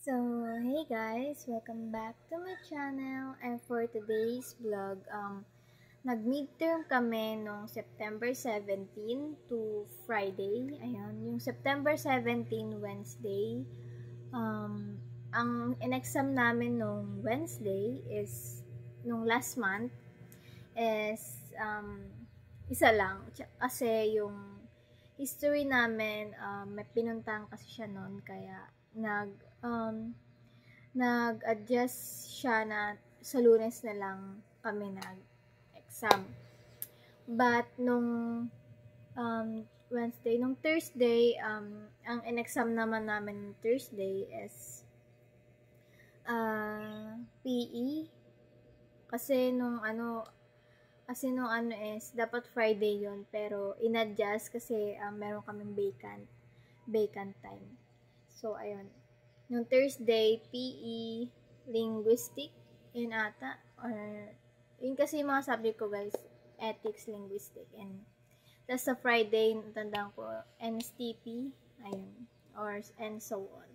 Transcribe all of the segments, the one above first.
So, hey guys! Welcome back to my channel. And for today's vlog, nag-midterm kami nung September 17 to Friday. Ayan, yung September 17, Wednesday. Ang in-exam namin nung Wednesday is, nung last month, is isa lang. Kasi yung history namin, may pinuntahan kasi siya noon, kaya nag-adjust siya na sa Lunes na lang kami nag-exam. But nung Wednesday, nung Thursday, ang in-exam naman namin Thursday is PE. Kasi nung ano is dapat Friday yon, pero in-adjust kasi meron kaming vacant time. So ayun, nung Thursday, PE, linguistic, yun ata, or yun kasi yung mga subject ko guys, ethics, linguistic, and tas sa Friday, tandaan ko, NSTP, ayun, and so on.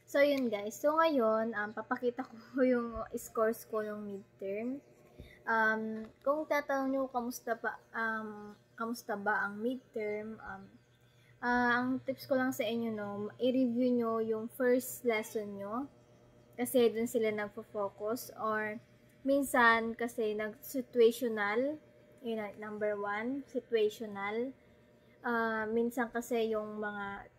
So yun guys, so ngayon, papakita ko yung scores ko ng midterm. Kung tatanong nyo kamusta ba ang midterm, ang tips ko lang sa inyo, no, i-review nyo yung first lesson nyo kasi dun sila nagfo-focus, or minsan kasi situational, yun, number 1, situational. Minsan kasi yung mga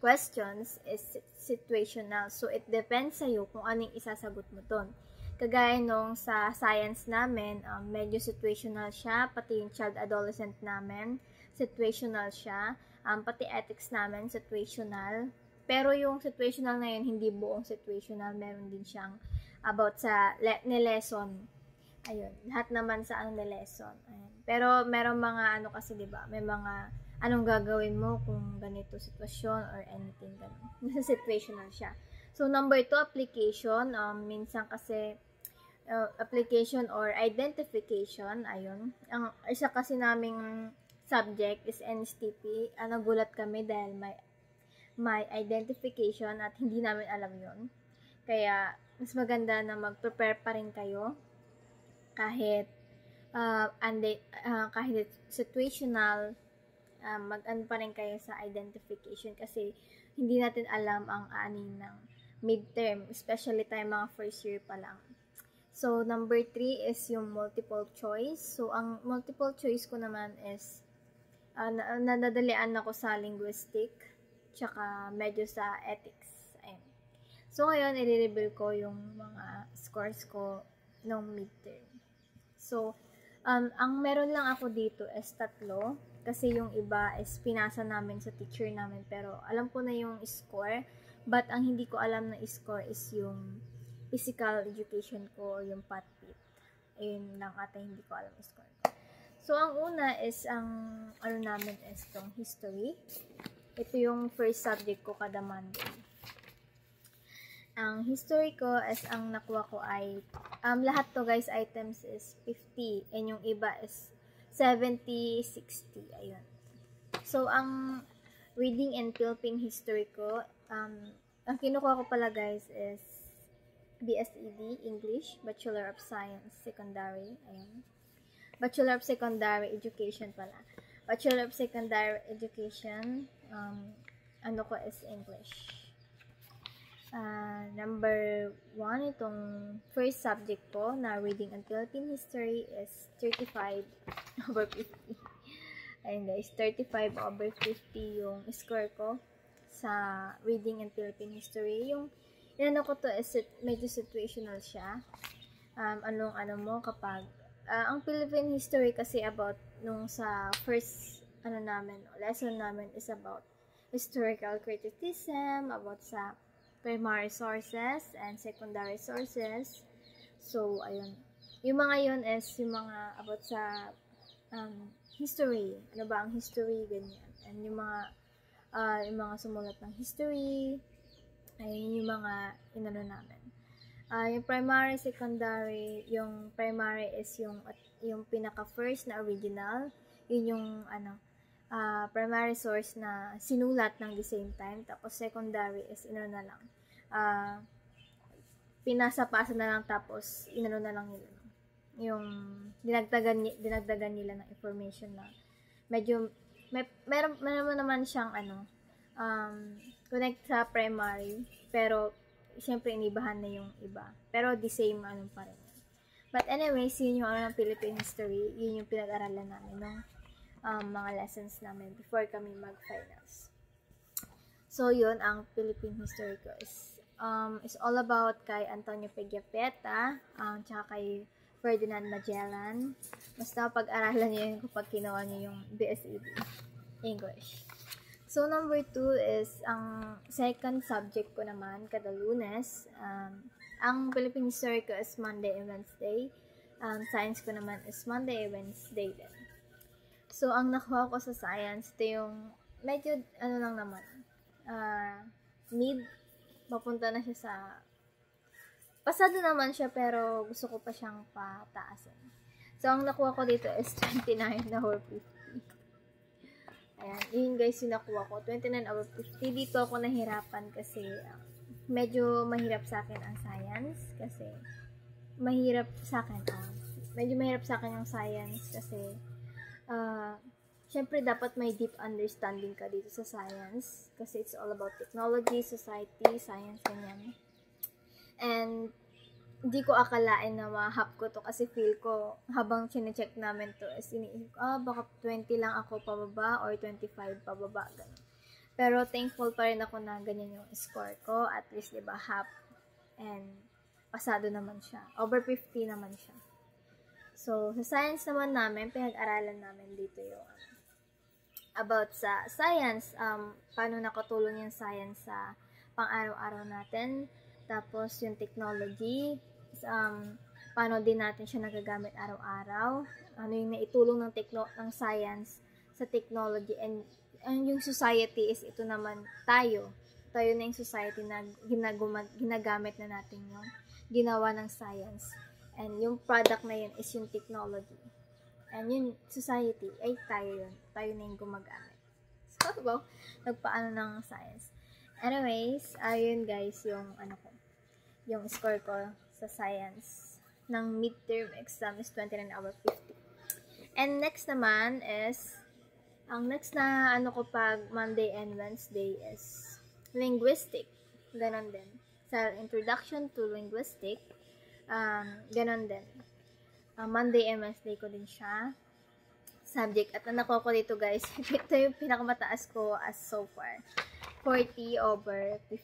questions is situational, so it depends sa'yo kung anong isasagot mo dun. Kagaya nung sa science namin, medyo situational siya, pati yung child adolescent namin, situational siya, pati ethics namin, situational. Pero yung situational na yun, hindi buong situational, meron din siyang about sa lesson. Ayun, lahat naman sa lesson. Ayun. Pero meron mga kasi, diba, may mga anong gagawin mo kung ganito sitwasyon or anything ganun. Nasa situational siya. So, number 2, application. Minsan kasi, application or identification, ayun. Ang isa kasi naming subject is NSTP. Nagulat kami dahil may identification at hindi namin alam yon. Kaya, mas maganda na mag-prepare pa rin kayo kahit kahit situational, mag-ano pa rin kayo sa identification kasi hindi natin alam ang anin ng midterm, especially tayo mga first year pa lang. So, number 3 is yung multiple choice. So, ang multiple choice ko naman is nadadalian ako sa linguistic, tsaka medyo sa ethics. Ayun. So, ngayon, i-reveal ko yung mga scores ko nung midterm. So, ang meron lang ako dito is 3, kasi yung iba is pinasa namin sa teacher namin, pero alam ko na yung score, but ang hindi ko alam na score is yung physical education ko, yung PATPIT. Ayun lang ata hindi ko alam yung score ko. So, ang una is, namin is tong history. Ito yung first subject ko kada Monday. Ang history ko is, ang nakuha ko ay, lahat to guys, items is 50, and yung iba is 70, 60, ayun. So, ang reading and Philippine history ko, ang kinukuha ko pala guys is BSED, English, Bachelor of Science, Secondary, ayun. Bachelor of Secondary Education pala. Bachelor of Secondary Education, ko is English. Number 1, itong first subject ko na reading and Philippine history is 35 over 50. Ayun guys, 35 over 50 yung score ko sa reading and Philippine history. Yung ko to is medyo situational siya. Anong mo kapag ang Philippine history kasi about nung sa first lesson namin is about historical criticism, about sa primary sources and secondary sources. So, ayun. Yung mga yun is yung mga about sa history. Ano ba ang history, ganyan. And yung mga sumulat ng history, ayun yung mga namin. Yung primary, secondary, yung primary is yung pinaka-first na original. Yun yung primary source na sinulat ng the same time. Tapos secondary is na lang. pinasa-pasa na lang tapos inano na lang nila yung dinagdagan nila ng information na medyo meron naman siyang connect sa primary, pero siyempre inibahan na yung iba, pero the same pa rin. But anyways, yun yung Philippine history, yun yung pinag-aralan namin ng mga lessons namin before kami mag-finals. So yun, ang Philippine history ko is all about kay Antonio Peguiapeta, tsaka kay Ferdinand Magellan. Basta pag-aralan niyo yun kapag kinuha niyo yung BSED English. So number 2 is ang second subject ko naman kada Lunes. Ang Philippine history ko is Monday and Wednesday. Science ko naman is Monday and Wednesday din. So ang nakuha ko sa science, ito yung medyo lang naman. Mid, papunta na siya sa pasado naman siya, pero gusto ko pa siyang pataasin. So, ang nakuha ko dito is 29 over 50. Ayan, yun guys yung nakuha ko. 29 over 50. Dito ako nahirapan kasi medyo mahirap sa akin ang science. Kasi mahirap sa akin. Medyo mahirap sa akin yung science kasi syempre dapat may deep understanding ka dito sa science. Kasi it's all about technology, society, science, ganyan. And hindi ko akalain na ma-hap ko to kasi feel ko habang chinecheck namin to is iniisip ko, baka 20 lang ako pababa or 25 pababa, ganun. Pero thankful pa rin ako na ganyan yung score ko, at least diba half, and pasado naman siya, over 50 naman siya. So sa science naman namin, pinag-aralan namin dito yung about sa science, paano nakatulong yung science sa pang-araw-araw natin. Tapos, yung technology, paano din natin siya nagagamit araw-araw. Ano yung naitulong ng science sa technology. And yung society is ito naman tayo. Tayo na yung society na ginagamit na natin yung ginawa ng science. And yung product na yun is yung technology. And yung society ay tayo yun. Tayo na yung gumagamit. So, nagpaano ng science. Anyways, ayun guys, yung score ko sa science ng midterm exam is 29 over 50. And next naman is, ang next na ko pag Monday and Wednesday is linguistic. Ganon din. Sa introduction to linguistic, ganon din. Monday and Wednesday ko din siya subject. At nakuha ko dito guys, ito yung pinakamataas ko as so far. 40 over 50.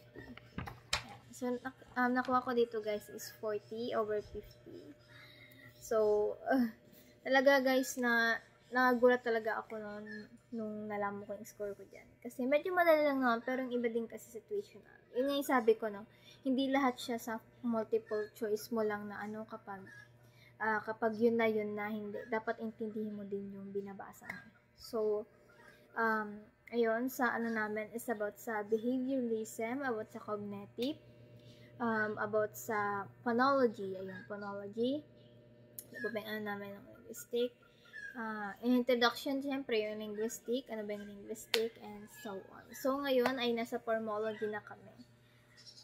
So, nakuha ko dito guys is 40 over 50. So, talaga guys nagulat talaga ako nung nalaman ko yung score ko dyan. Kasi medyo madali lang naman, pero yung iba din kasi situational. Yun yung sabi ko, hindi lahat siya sa multiple choice mo lang na kapag yun na hindi. Dapat intindihin mo din yung binabasa mo. So, ayun, sa namin is about sa behavioralism, about sa cognitive, about sa phonology. Ayun, phonology. Ano namin ng linguistic. In introduction, siyempre, yung linguistic. Ano ba yung linguistic? And so on. So, ngayon ay nasa formology na kami.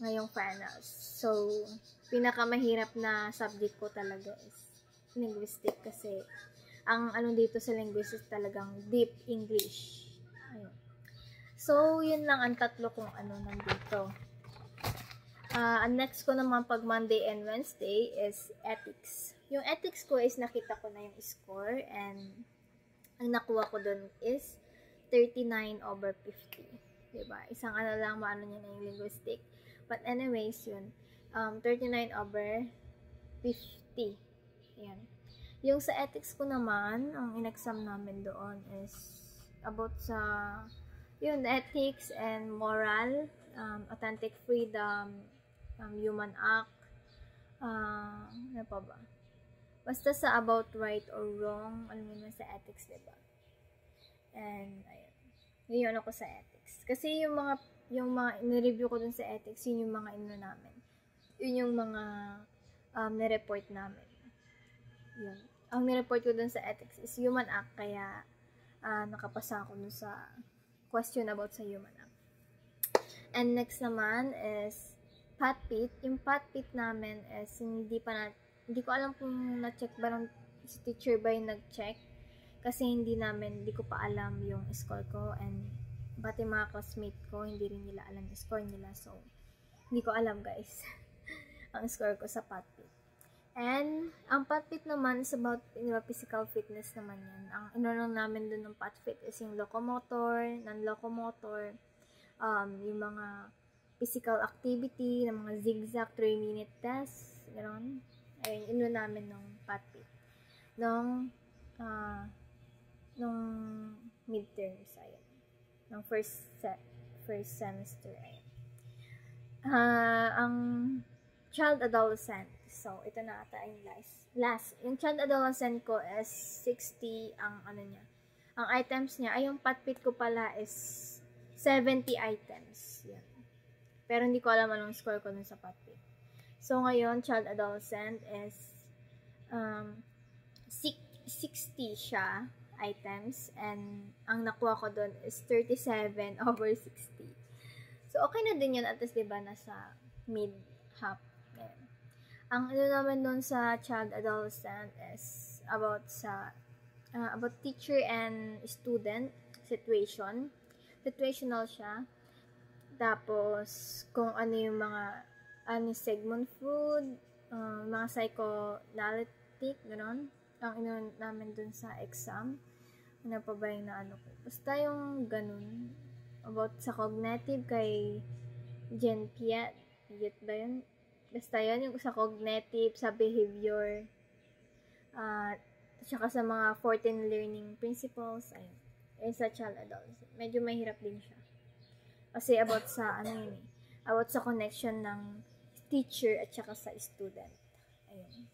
Ngayong finals. So, pinakamahirap na subject ko talaga is linguistic kasi ang dito sa linguistics talagang deep English. Ayun. So, yun lang ang tatlo kung nandito. Ang next ko naman pag Monday and Wednesday is ethics. Yung ethics ko is nakita ko na yung score and ang nakuha ko dun is 39 over 50. Diba? Isang lang maano niya na yung linguistic. But anyways, yun. 39 over 50. Ayan. Yung sa ethics ko naman, ang in-exam namin doon is about sa ethics and moral, authentic freedom, human act, ano pa ba? Basta sa about right or wrong, alam mo naman sa ethics, diba? And, ayun. Yun ako sa ethics. Kasi yung mga nireview ko dun sa ethics, yun yung mga namin. Yun yung mga nireport namin. Yun. Ang nireport ko dun sa ethics is human act, kaya nakapasa ako dun sa question about sa human act. And next naman is pot pit. Yung pot pit namin is hindi ko alam kung na-check ba ng si teacher ba yung nag-check. Kasi hindi ko pa alam yung score ko, and pati mga classmate ko, hindi rin nila alam yung score nila. So, hindi ko alam guys, ang score ko sa pot pit. And, ang pot pit naman is about, physical fitness naman yan. Ang inunong namin dun ng pot pit is yung locomotor, non-locomotor, yung mga physical activity, ng mga zigzag 3-minute test, gano'n. Ayun, inuno namin nung pot pit. Nung midterms, ayun. Nung first semester, ayun. Ang child adolescent. So, ito na ata yung last. Yung child adolescent ko is 60 ang niya. Ang items niya, yung pot pit ko pala is 70 items. Yan. Pero hindi ko alam anong score ko dun sa pot pit. So, ngayon, child adolescent is 60 siya items, and ang nakuha ko dun is 37 over 60. So, okay na din yun, at least, diba, nasa mid-half. Ang naman dun sa child adolescent is about teacher and student situation. Situational siya. Tapos, kung ano yung mga segment food, mga psychoanalytic, gano'n. Ang inon namin dun sa exam. Ano pa ba yung ko? Basta yung ganun. About sa cognitive kay Jen Piat. Piat ba yun? Basta yun, yung sa cognitive, sa behavior, tsaka sa mga 14 learning principles, ayun. Sa child adolescent. Medyo mahirap din siya. Kasi about sa, about sa connection ng teacher at saka sa student. Ayun.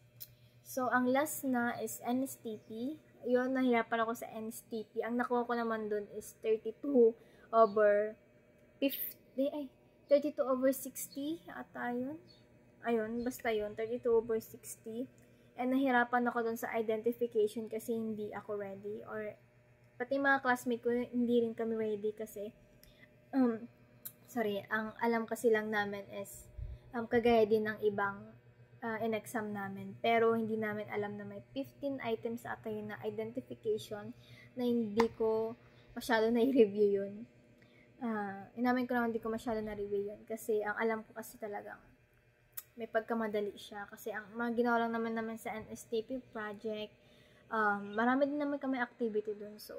So, ang last na is NSTP. Yun, nahirapan ako sa NSTP. Ang nakuha ko naman dun is 32 over 32 over 60 ata yun. Ayun, basta yun, 32 over 60. And nahirapan ako dun sa identification kasi hindi ako ready. Or, pati mga classmate ko, hindi rin kami ready kasi, ang alam kasi lang namin is, kagaya din ng ibang in-exam namin. Pero, hindi namin alam na may 15 items ata yun na identification na hindi ko masyado na-review yun. Inamin ko naman hindi ko masyado na-review yun. Kasi, ang alam ko kasi talagang, may pagkamadali siya. Kasi ang mga ginawa lang naman sa NSTP project, marami din naman kami activity dun. So,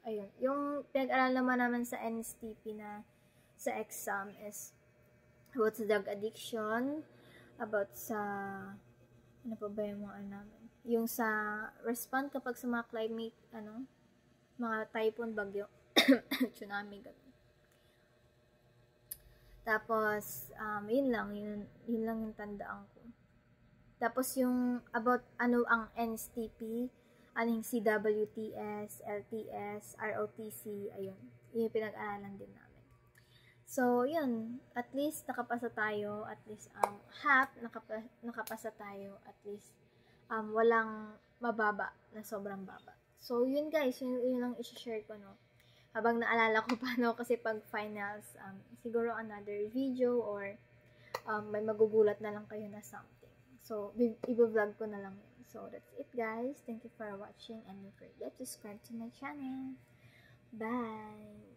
ayun. Yung pinag-aral naman sa NSTP na sa exam is about sa drug addiction, about sa, ano pa ba yung mga namin? Yung sa respond kapag sa mga climate, mga typhoon, bagyo, tsunami, gano'n. Tapos, yun lang yung tandaan ko. Tapos, yung about ang NSTP, yung CWTS, LTS, ROTC, ayun. Yung pinag-aralan din namin. So, yun. At least, nakapasa tayo. At least, half, nakapasa tayo. At least, walang mababa na sobrang baba. So, yun guys. Yun lang i-share ko, no? Habang naalala ko paano kasi pag finals, siguro another video or may magugulat na lang kayo na something. So, i-vlog ko na lang yun. So, that's it guys. Thank you for watching and don't forget to subscribe to my channel. Bye!